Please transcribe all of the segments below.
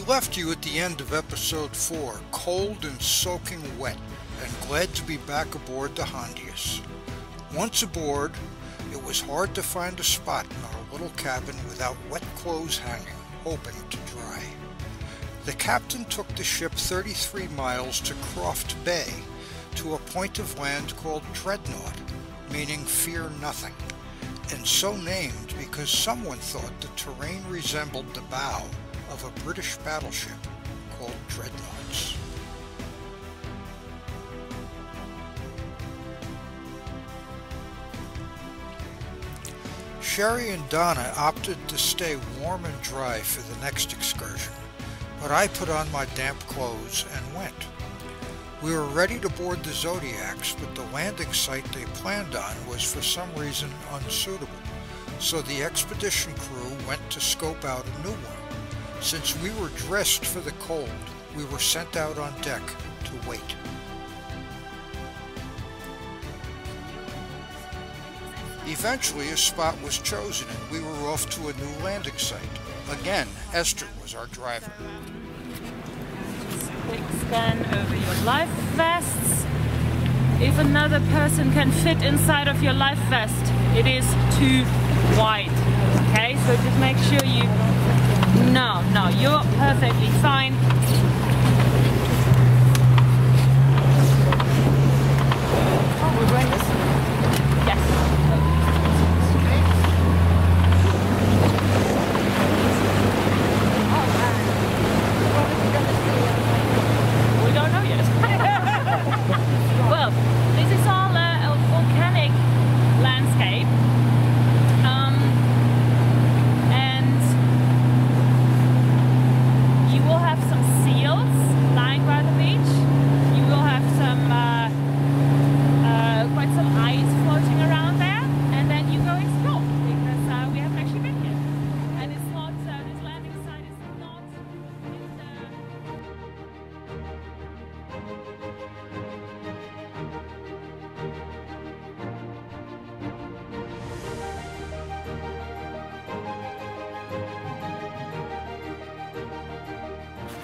left you at the end of episode 4, cold and soaking wet, and glad to be back aboard the Hondius. Once aboard, it was hard to find a spot in our little cabin without wet clothes hanging, hoping to dry. The captain took the ship 33 miles to Croft Bay, to a point of land called Dreadnaught, meaning fear nothing, and so named because someone thought the terrain resembled the bow of a British battleship called Dreadnaughts. Sherry and Donna opted to stay warm and dry for the next excursion, but I put on my damp clothes and went. We were ready to board the Zodiacs, but the landing site they planned on was for some reason unsuitable, so the expedition crew went to scope out a new one. Since we were dressed for the cold, we were sent out on deck to wait. Eventually a spot was chosen and we were off to a new landing site. Again, Esther was our driver. Quick scan over your life vests. If another person can fit inside of your life vest, it is too wide. Okay, so just make sure you... No, you're perfectly fine. Oh, we're wearing this? Yes. We don't know yet. Well, this is all a volcanic landscape. And you will have some seals lying by the beach. You will have some quite some ice floating around there, and then you go explore because we haven't actually been here, and it's not this landing site is not.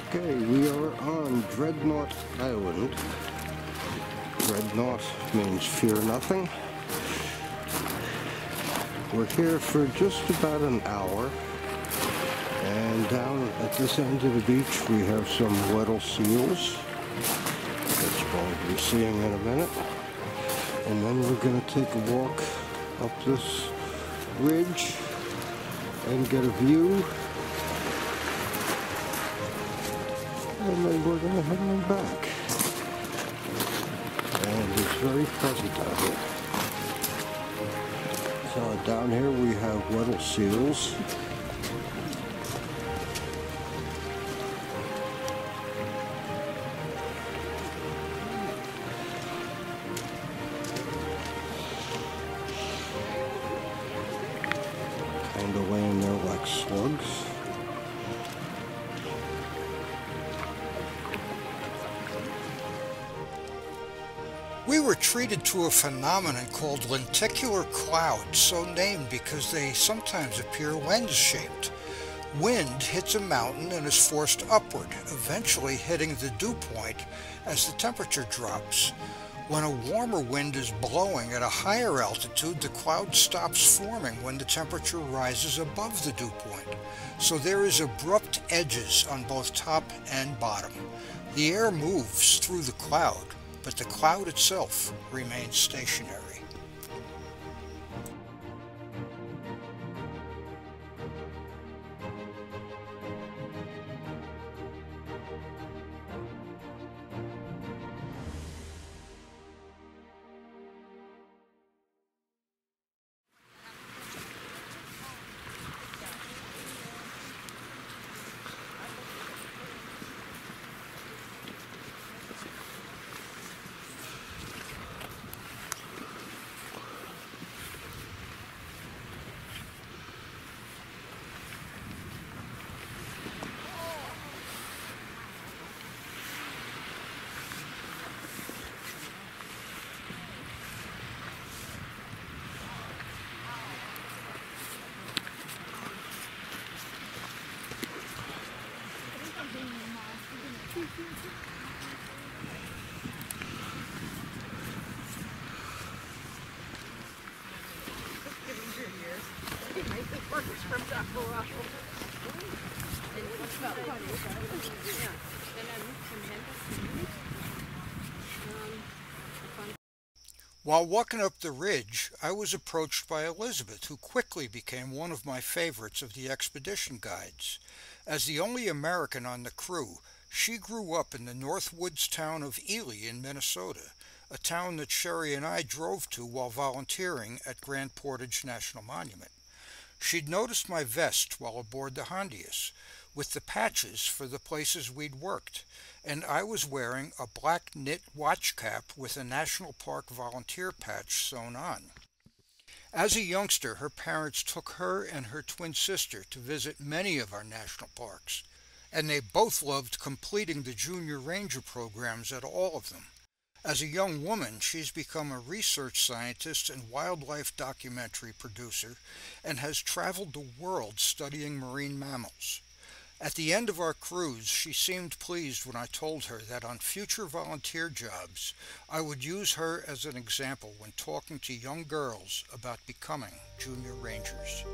Okay, we are on Dreadnaught Island. Dreadnaught means fear nothing. We're here for just about an hour, and down at this end of the beach we have some Weddell seals that you're going to be seeing in a minute, and then we're going to take a walk up this ridge and get a view, and then we're going to head on back. And it's very pleasant out here. So down here we have Weddell seals. Kind of laying there like slugs. We were treated to a phenomenon called lenticular clouds, so named because they sometimes appear lens-shaped. Wind hits a mountain and is forced upward, eventually hitting the dew point as the temperature drops. When a warmer wind is blowing at a higher altitude, the cloud stops forming when the temperature rises above the dew point. So there is abrupt edges on both top and bottom. The air moves through the cloud, but the cloud itself remains stationary. While walking up the ridge, I was approached by Elizabeth, who quickly became one of my favorites of the expedition guides. As the only American on the crew, she grew up in the North Woods town of Ely in Minnesota, a town that Sherry and I drove to while volunteering at Grand Portage National Monument. She'd noticed my vest while aboard the Hondius, with the patches for the places we'd worked, and I was wearing a black knit watch cap with a National Park volunteer patch sewn on. As a youngster, her parents took her and her twin sister to visit many of our national parks, and they both loved completing the junior ranger programs at all of them. As a young woman, she's become a research scientist and wildlife documentary producer and has traveled the world studying marine mammals. At the end of our cruise, she seemed pleased when I told her that on future volunteer jobs, I would use her as an example when talking to young girls about becoming junior rangers.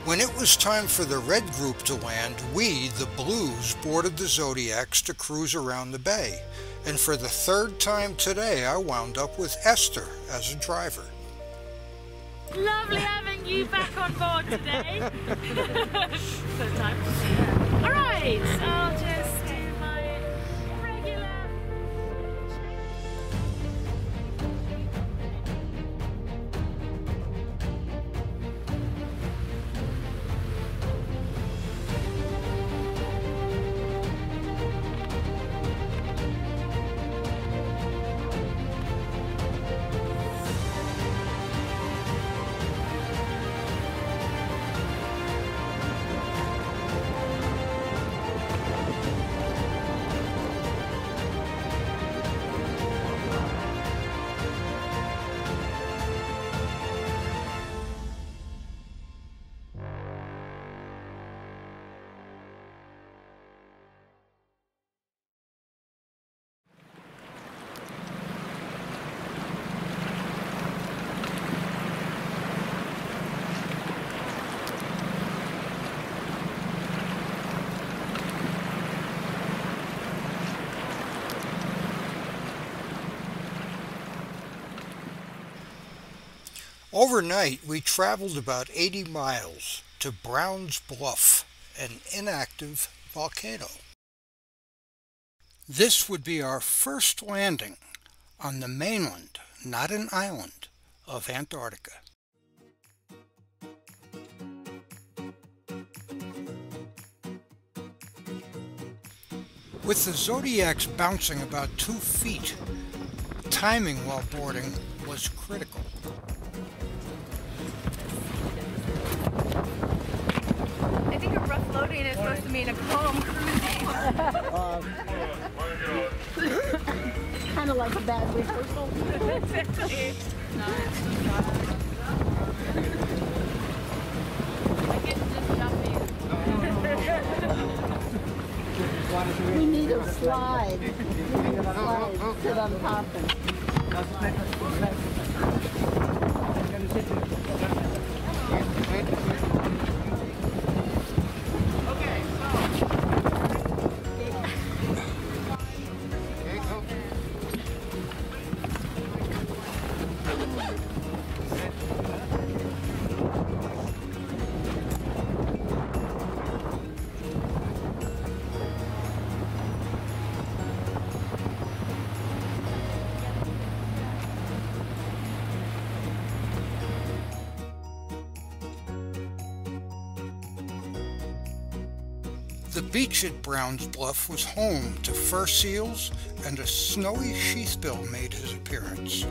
When it was time for the red group to land, we, the blues, boarded the Zodiacs to cruise around the bay. And for the third time today, I wound up with Esther as a driver. Lovely having you back on board today. Third time. Alright, I'll just do my regular... Overnight, we traveled about 80 miles to Brown's Bluff, an inactive volcano. This would be our first landing on the mainland, not an island, of Antarctica. With the Zodiacs bouncing about 2 feet, timing while boarding was critical. I think a rough loading is supposed to mean a calm cruising. Kind of like a bad rehearsal. We need a slide. We need a slide. Sit on top The beach at Brown's Bluff was home to fur seals, and a snowy sheathbill made his appearance.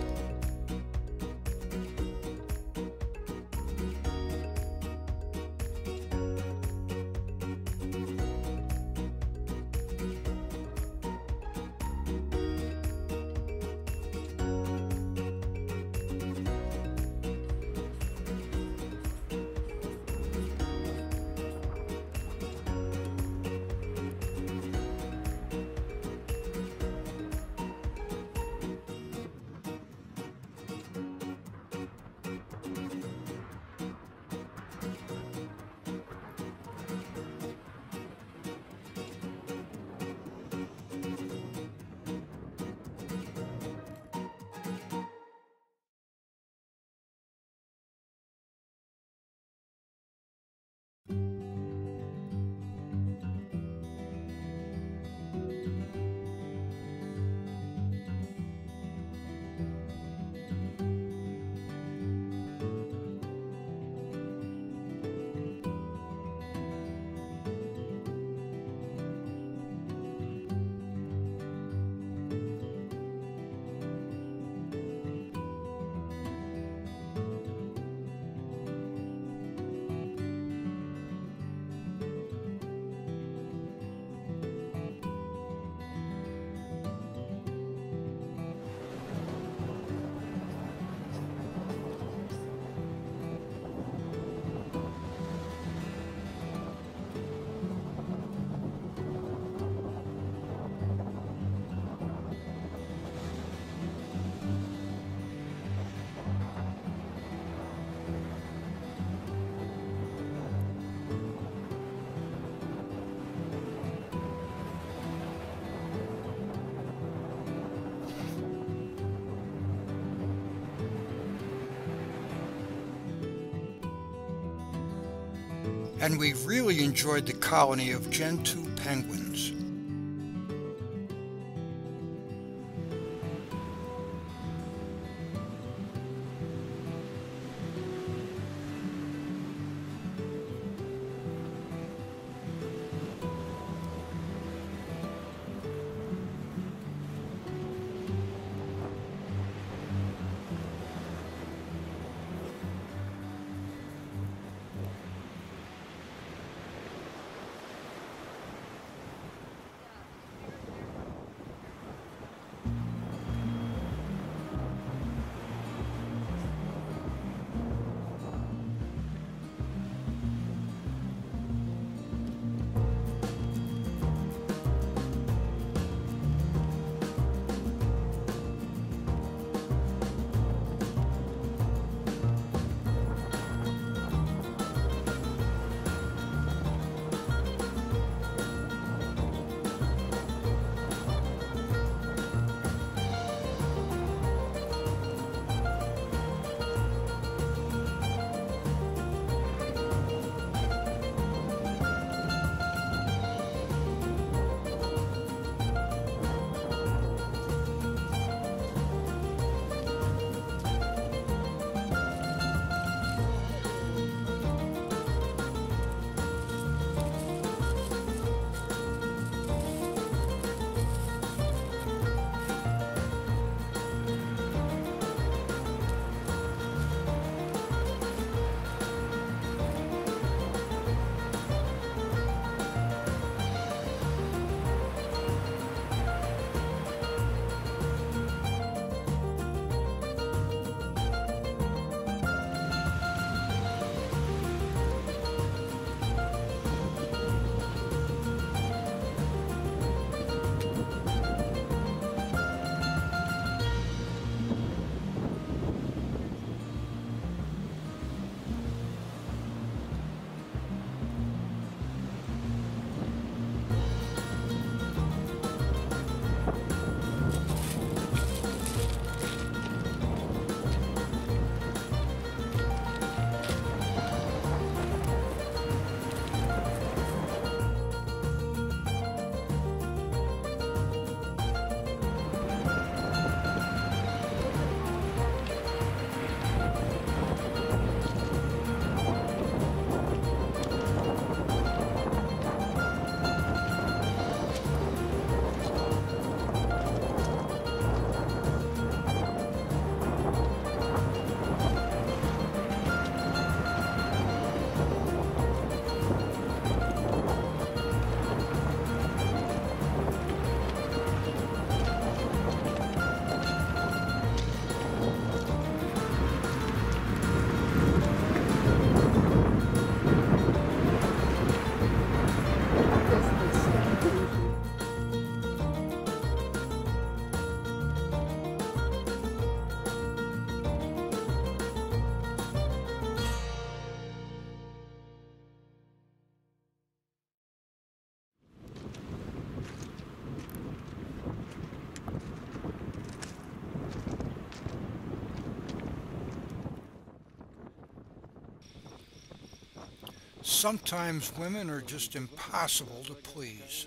And we really enjoyed the colony of gentoo penguins. Sometimes women are just impossible to please.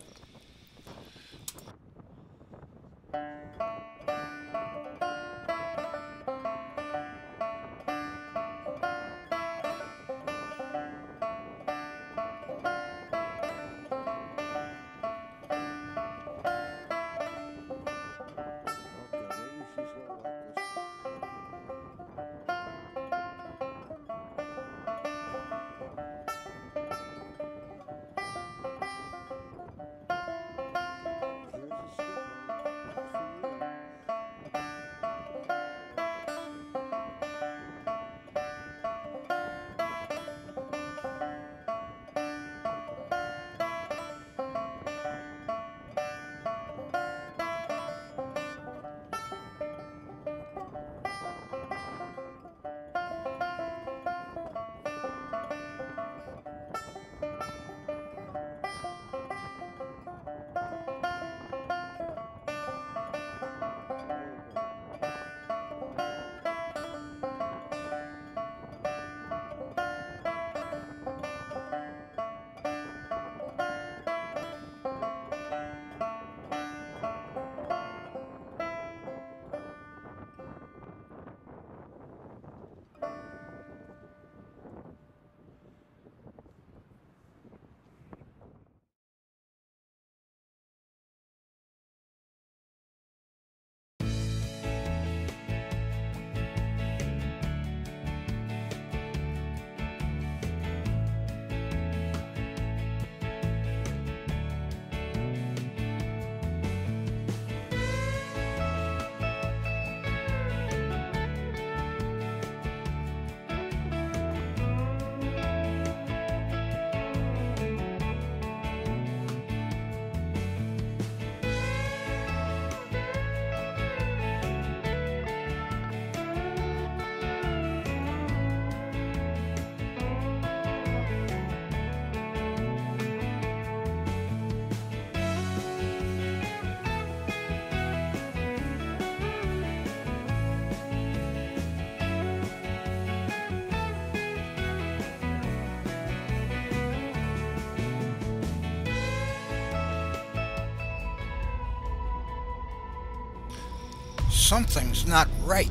Something's not right.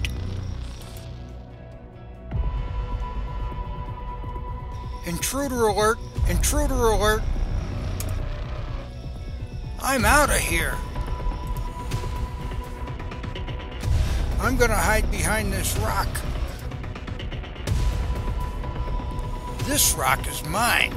Intruder alert! Intruder alert! I'm out of here! I'm gonna hide behind this rock. This rock is mine.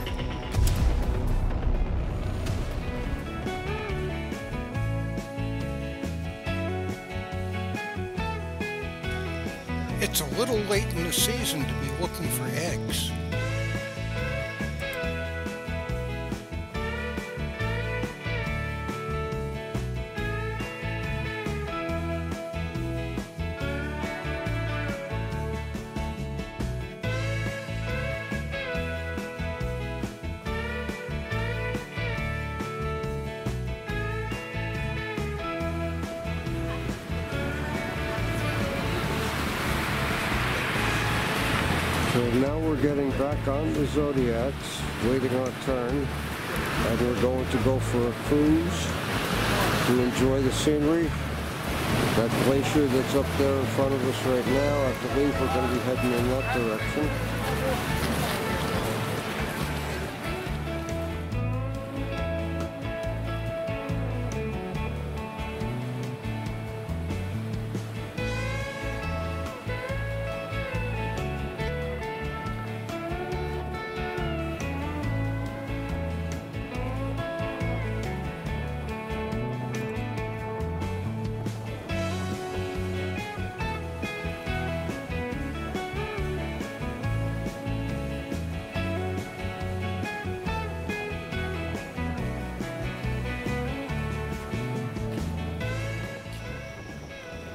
It's a little late in the season to be looking for eggs. So now we're getting back on the Zodiacs, waiting our turn, and we're going to go for a cruise to enjoy the scenery. That glacier that's up there in front of us right now, I believe we're going to be heading in that direction.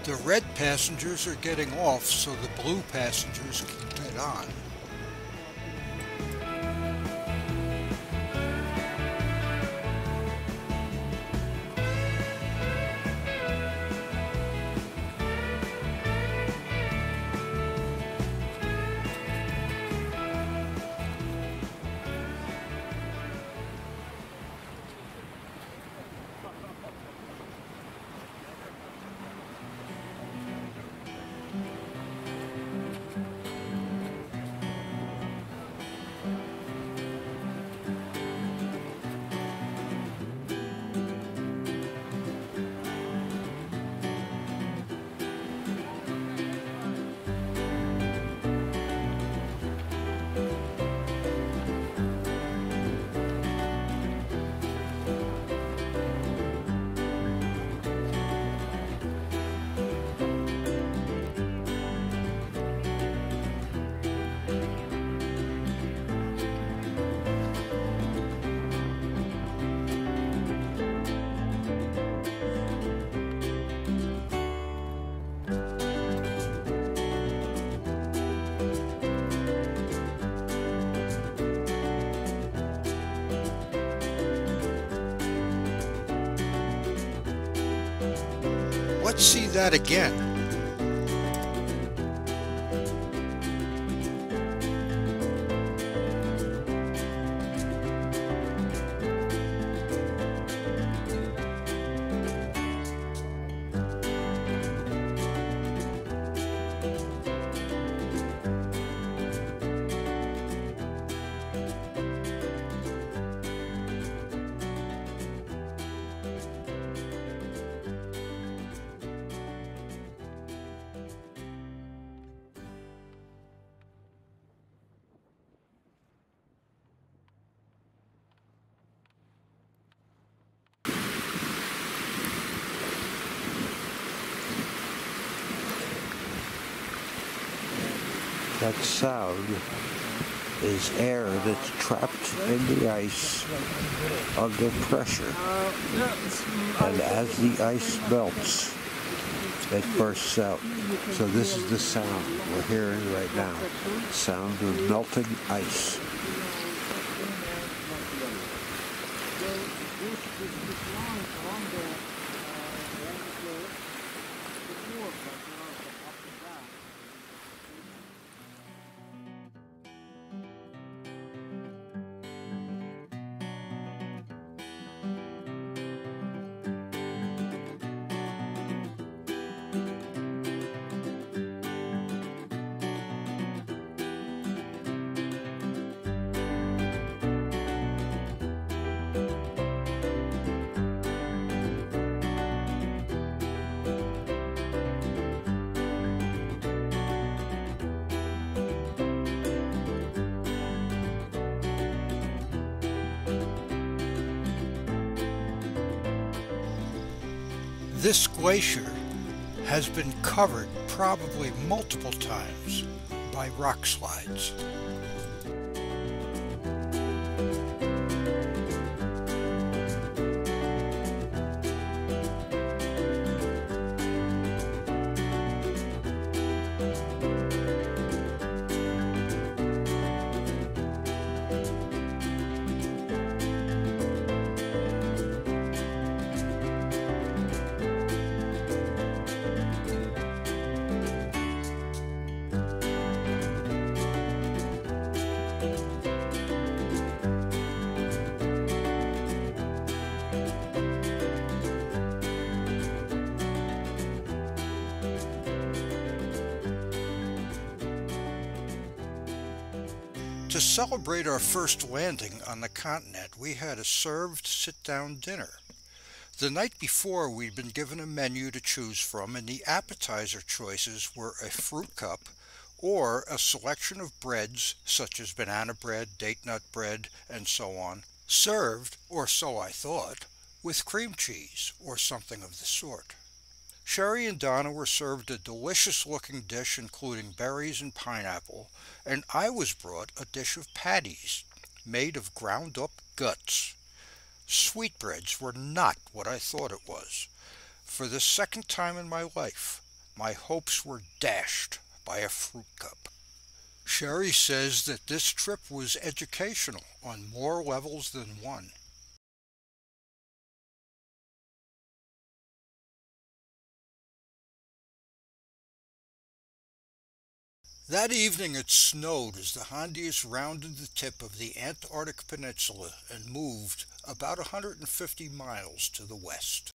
The red passengers are getting off, so the blue passengers can head on. Let's see that again. That sound is air that's trapped in the ice under pressure. And as the ice melts, it bursts out. So this is the sound we're hearing right now. Sound of melting ice. This glacier has been covered probably multiple times by rock slides. To celebrate our first landing on the continent, we had a served sit-down dinner. The night before, we'd been given a menu to choose from, and the appetizer choices were a fruit cup or a selection of breads, such as banana bread, date nut bread, and so on, served, or so I thought, with cream cheese or something of the sort. Sherry and Donna were served a delicious-looking dish including berries and pineapple, and I was brought a dish of patties made of ground-up guts. Sweetbreads were not what I thought it was. For the second time in my life, my hopes were dashed by a fruit cup. Sherry says that this trip was educational on more levels than one. That evening it snowed as the Hondius rounded the tip of the Antarctic Peninsula and moved about 150 miles to the west.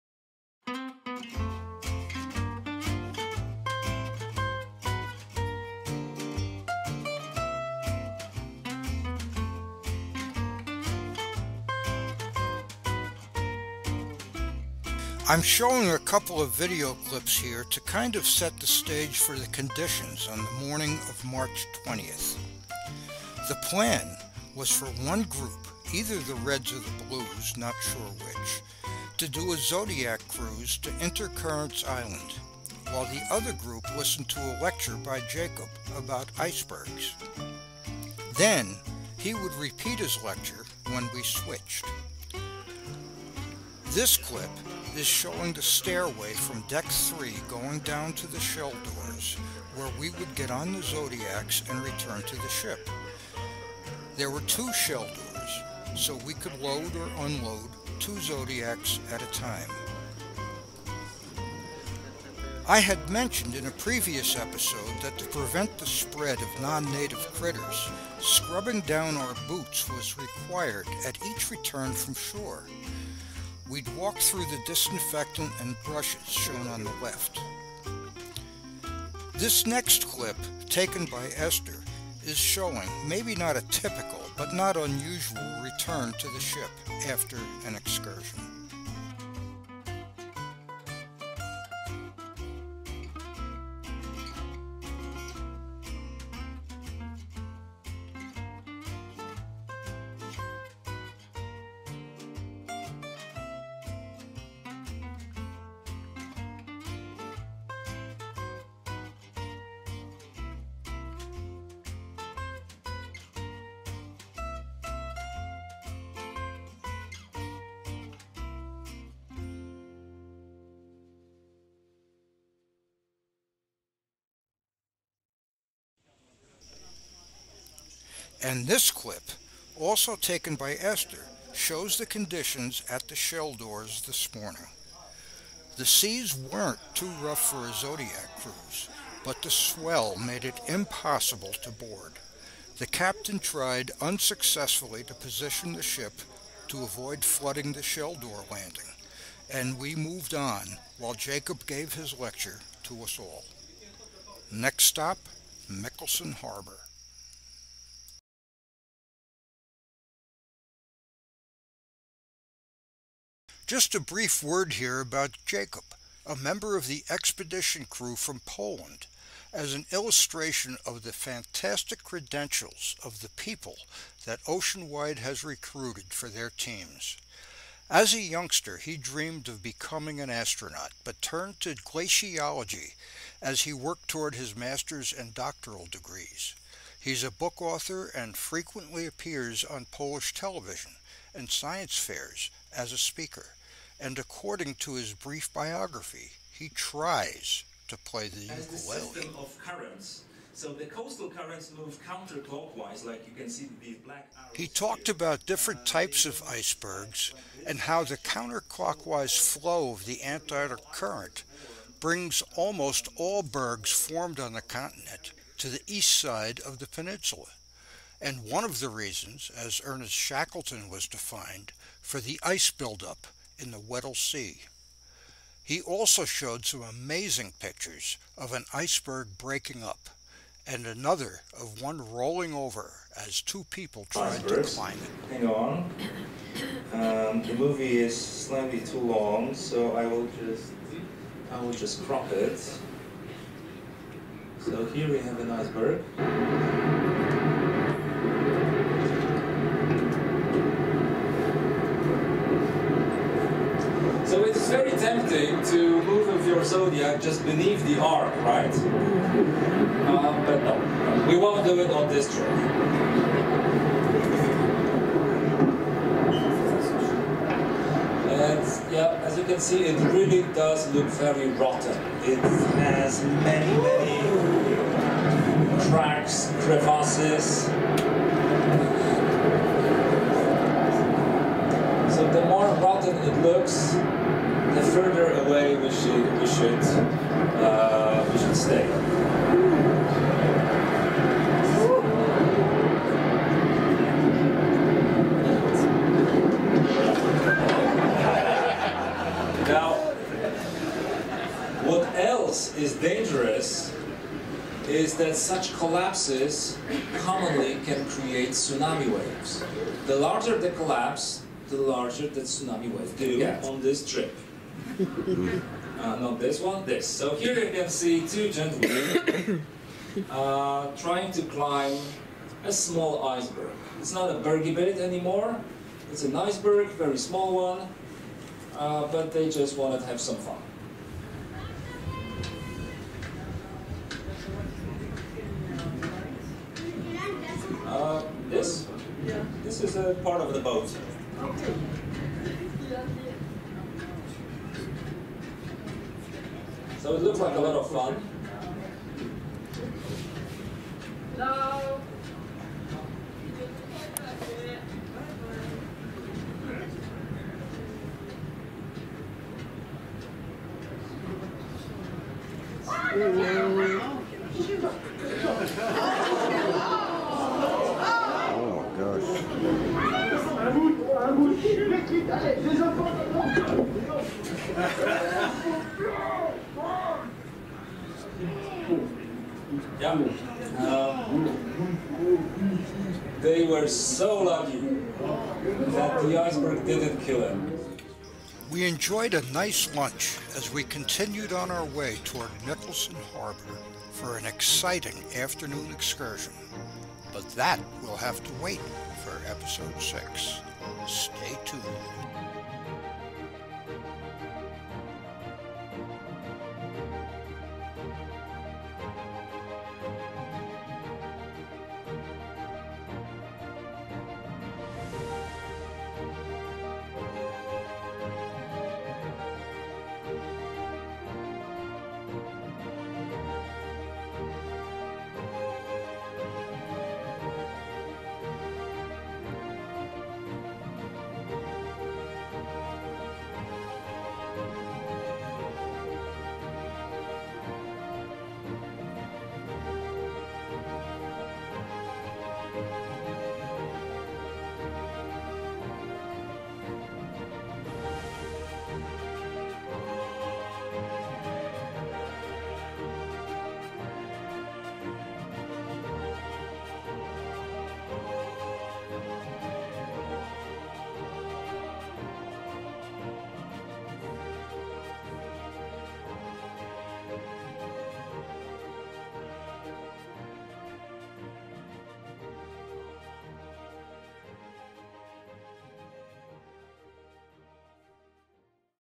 I'm showing a couple of video clips here to kind of set the stage for the conditions on the morning of March 20th. The plan was for one group, either the Reds or the Blues, not sure which, to do a zodiac cruise to Intercurrence Island, while the other group listened to a lecture by Jacob about icebergs. Then he would repeat his lecture when we switched. This clip is showing the stairway from deck 3 going down to the shell doors, where we would get on the zodiacs and return to the ship. There were 2 shell doors, so we could load or unload 2 zodiacs at a time. I had mentioned in a previous episode that to prevent the spread of non-native critters, scrubbing down our boots was required at each return from shore. We'd walk through the disinfectant and brushes shown on the left. This next clip, taken by Esther, is showing maybe not a typical but not unusual return to the ship after an excursion. And this clip, also taken by Esther, shows the conditions at the shell doors this morning. The seas weren't too rough for a Zodiac cruise, but the swell made it impossible to board. The captain tried unsuccessfully to position the ship to avoid flooding the shell door landing, and we moved on while Jacob gave his lecture to us all. Next stop, Mikkelsen Harbor. Just a brief word here about Jacob, a member of the expedition crew from Poland, as an illustration of the fantastic credentials of the people that Oceanwide has recruited for their teams. As a youngster, he dreamed of becoming an astronaut, but turned to glaciology as he worked toward his master's and doctoral degrees. He's a book author and frequently appears on Polish television and science fairs as a speaker. And according to his brief biography, he tries to play the ukulele. The system of currents. So the coastal currents move counterclockwise, like you can see these black arrows. He talked about different types of icebergs and how the counterclockwise flow of the Antarctic current brings almost all bergs formed on the continent to the east side of the peninsula. And one of the reasons, as Ernest Shackleton was defined, for the ice buildup in the Weddell Sea. He also showed some amazing pictures of an iceberg breaking up and another of one rolling over as two people tried to climb it. Hang on. The movie is slightly too long, so I will just crop it. So here we have an iceberg. So it's very tempting to move with your zodiac just beneath the arc, right? But no, we won't do it on this trip. And yeah, as you can see, it really does look very rotten. It has many cracks, crevasses. So the more rotten it looks, the further away we should stay. Now, what else is dangerous is that such collapses commonly can create tsunami waves. The larger the collapse, the larger the tsunami wave can get on this trip. Not this one, this. So here you can see two gentlemen trying to climb a small iceberg. It's not a bergy bit anymore. It's an iceberg, very small one, but they just wanted to have some fun. This is a part of the boat. So it looks like a lot of fun. Hello. Oh my gosh. Yeah. They were so lucky that the iceberg didn't kill him. We enjoyed a nice lunch as we continued on our way toward Mikkelsen Harbor for an exciting afternoon excursion. But that will have to wait for episode 6. Stay tuned.